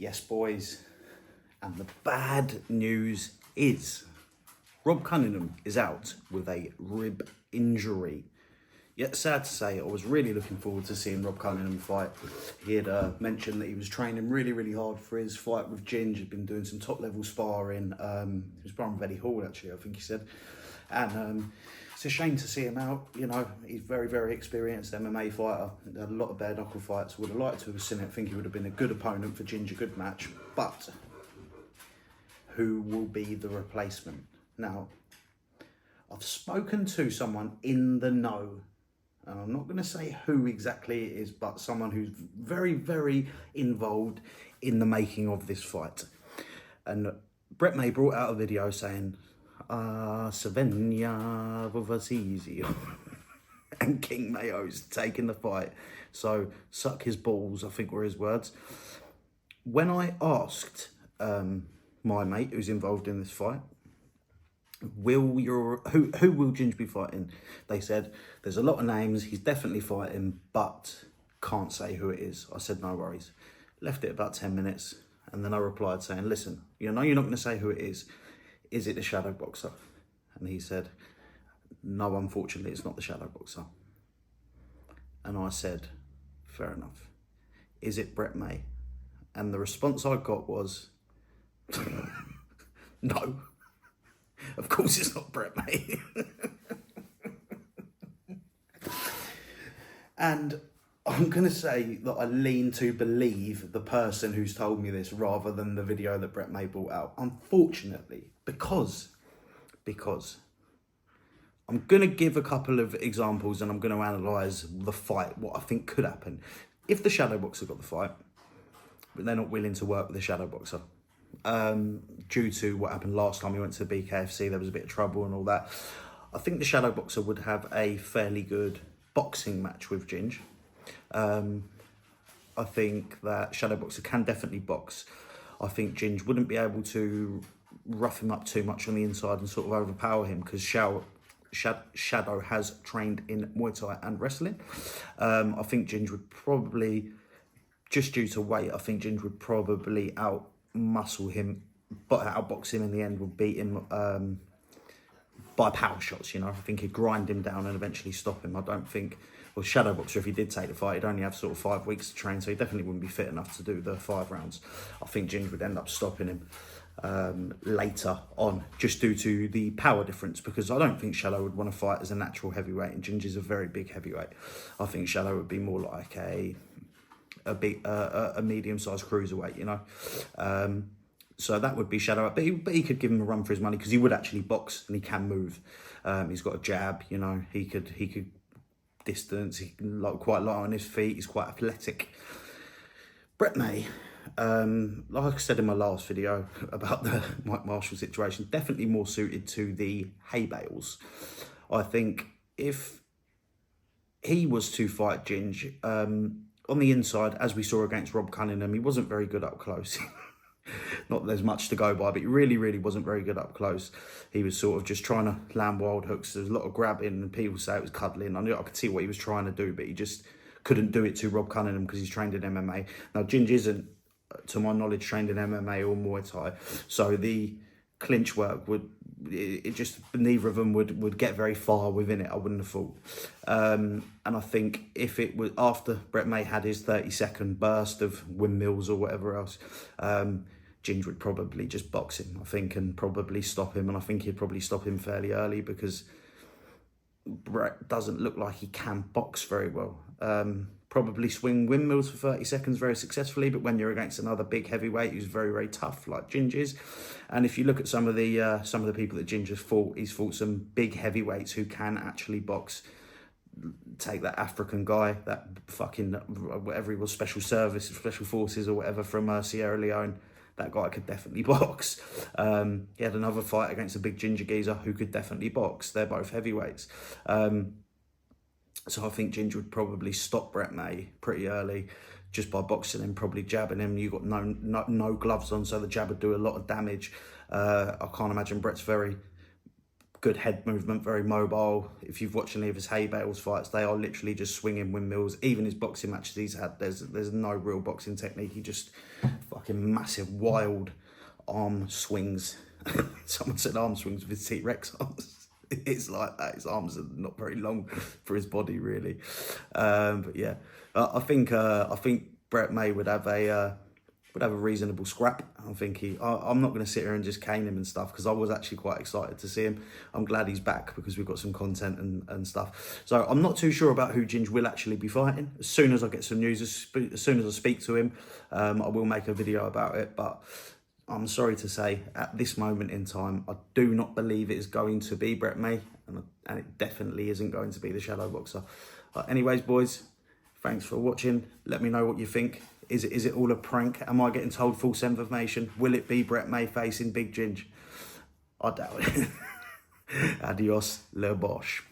Yes, boys. And the bad news is Rob Cunningham is out with a rib injury. Yet sad to say, I was really looking forward to seeing Rob Cunningham fight. He had mentioned that he was training really hard for his fight with Ginge. He'd been doing some top level sparring. He was sparring with Eddie Hall, actually, I think he said. And it's a shame to see him out. You know, he's very experienced MMA fighter. He had a lot of bare knuckle fights. Would have liked to have seen it. I think he would have been a good opponent for Ginge, a good match. But who will be the replacement? Now, I've spoken to someone in the know, and I'm not going to say who exactly it is, but someone who's very involved in the making of this fight. And Brett May brought out a video saying, Savenya Vavasizio, and King Mayo's taking the fight. So, suck his balls, I think were his words. When I asked my mate who's involved in this fight, who will Ginge be fighting? They said, there's a lot of names, he's definitely fighting, but can't say who it is. I said, no worries. Left it about 10 minutes, and then I replied saying, listen, you know you're not going to say who it is. Is it the shadow boxer? And he said, no, unfortunately, it's not the shadow boxer. And I said, fair enough. Is it Brett May? And the response I got was, no. Of course it's not Brett May. And I'm going to say that I lean to believe the person who's told me this rather than the video that Brett May brought out. Unfortunately, because I'm going to give a couple of examples and I'm going to analyse the fight, what I think could happen. If the shadow boxer got the fight, but they're not willing to work with the shadow boxer, due to what happened last time he went to the BKFC, there was a bit of trouble and all that. I think the shadow boxer would have a fairly good boxing match with Ginge. I think that shadow boxer can definitely box. I think Ginge wouldn't be able to rough him up too much on the inside and sort of overpower him, because Shadow has trained in Muay Thai and wrestling. I think Ginge would probably, just due to weight, I think Ginge would probably out-muscle him, but outbox him in the end, would beat him by power shots, you know. I think he'd grind him down and eventually stop him. I don't think, well, shadow boxer, if he did take the fight, he'd only have sort of 5 weeks to train, so he definitely wouldn't be fit enough to do the 5 rounds. I think Ginge would end up stopping him later on, just due to the power difference, because I don't think Shadow would want to fight as a natural heavyweight, and Ginge is a very big heavyweight. I think Shadow would be more like a medium-sized cruiserweight, you know. So that would be Shadow, but he could give him a run for his money, because he would actually box and he can move. He's got a jab, you know. He could distance. He can quite light on his feet. He's quite athletic. Brett May, like I said in my last video about the Mike Marshall situation, definitely more suited to the hay bales. I think if he was to fight Ginge, on the inside, as we saw against Rob Cunningham, he wasn't very good up close. Not that there's much to go by, but he really wasn't very good up close. He was sort of just trying to land wild hooks. There's a lot of grabbing, and people say it was cuddling. I could see what he was trying to do, but he just couldn't do it to Rob Cunningham because he's trained in MMA. Now, Ginge isn't, to my knowledge, trained in MMA or Muay Thai, so the clinch work would, it just, neither of them would get very far within it, I wouldn't have thought. And I think if it was after Brett May had his 30-second burst of windmills or whatever else, Ginge would probably just box him, I think, and probably stop him. And I think he'd probably stop him fairly early, because Brett doesn't look like he can box very well. Probably swing windmills for 30 seconds very successfully, but when you're against another big heavyweight who's very tough, like Ginge is, and if you look at some of the people that Ginge has fought, he's fought some big heavyweights who can actually box. Take that African guy, that fucking whatever he was, special forces or whatever from Sierra Leone. That guy could definitely box. He had another fight against a big ginger geezer who could definitely box. They're both heavyweights. So I think Ginge would probably stop Brett May pretty early, just by boxing him, probably jabbing him. You got no gloves on, so the jab would do a lot of damage. I can't imagine Brett's very good head movement, very mobile. If you've watched any of his hay bales fights, they are literally just swinging windmills. Even his boxing matches he's had, there's no real boxing technique. He just fucking massive, wild arm swings. Someone said arm swings with his T-Rex arms. It's like that. His arms are not very long for his body, really. But yeah, I think Brett May would have a reasonable scrap. I'm not going to sit here and just cane him and stuff, because I was actually quite excited to see him. I'm glad he's back because we've got some content and stuff. So I'm not too sure about who Ginge will actually be fighting. As soon as I get some news, as soon as I speak to him, I will make a video about it. But I'm sorry to say, at this moment in time, I do not believe it is going to be Brett May, and it definitely isn't going to be the shadow boxer. Anyways, boys, thanks for watching. Let me know what you think. Is it all a prank? Am I getting told false information? Will it be Brett May facing Big Ginge? I doubt it. Adios, le bosh.